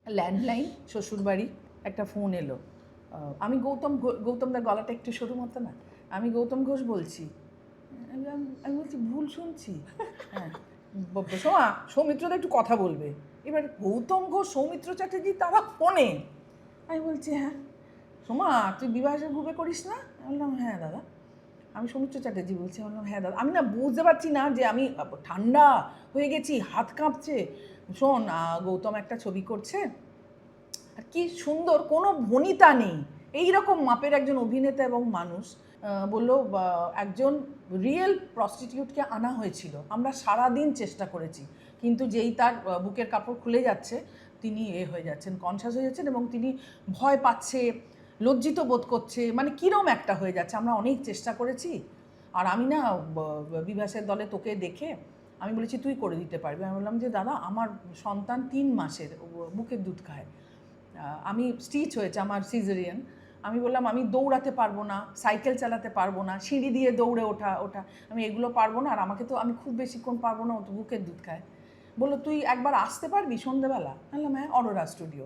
Landline, শ্বশুরবাড়ি, একটা phone এলো। আমি গৌতমদার গলাটা একটু সরু মতো না, আমি গৌতম ঘোষ বলছি। আমি বলছি ভুল শুনছি। হ্যাঁ, সোমা সৌমিত্রদা একটু কথা বলবে। এবার গৌতম ঘোষ, সৌমিত্র চ্যাটার্জি তারা ফোনে। আমি বলছি হ্যাঁ। সোমা তুই বিবাহের গ্রুপে করিস না? আমি বললাম হ্যাঁ দাদা। আমি সৌমিত্র চ্যাটার্জি বলছি। আমি বললাম হ্যাঁ দাদা। আমি না বুঝতে পারছি না যে আমি ঠান্ডা হয়ে গেছি, হাত কাঁপছে। শোন, গৌতম একটা ছবি করছে, আর কি সুন্দর, কোনো ভনিতা নেই, এইরকম মাপের একজন অভিনেতা এবং মানুষ। বললো একজন রিয়েল প্রস্টিটিউটকে আনা হয়েছিল, আমরা সারাদিন চেষ্টা করেছি, কিন্তু যেই তার বুকের কাপড় খুলে যাচ্ছে তিনি হয়ে যাচ্ছেন, কনসাস হয়ে যাচ্ছেন, এবং তিনি ভয় পাচ্ছে, লজ্জিত বোধ করছে, মানে কীরম একটা হয়ে যাচ্ছে। আমরা অনেক চেষ্টা করেছি। আর আমি না বিভাসের দলে তোকে দেখে আমি বলেছি তুই করে দিতে পারবি। আমি বললাম যে দাদা আমার সন্তান 3 মাসের, বুকের দুধ খায়, আমি স্টিচ হয়েছে আমার সিজারিয়ান। আমি বললাম আমি দৌড়াতে পারবো না, সাইকেল চালাতে পারবো না, সিঁড়ি দিয়ে দৌড়ে ওঠা আমি এগুলো পারবো না, আর আমাকে তো আমি খুব বেশিক্ষণ পারবো না, ও তো বুকের দুধ খায়। বললো তুই একবার আসতে পারবি সন্ধেবেলা? বললাম হ্যাঁ, অরোরা স্টুডিও।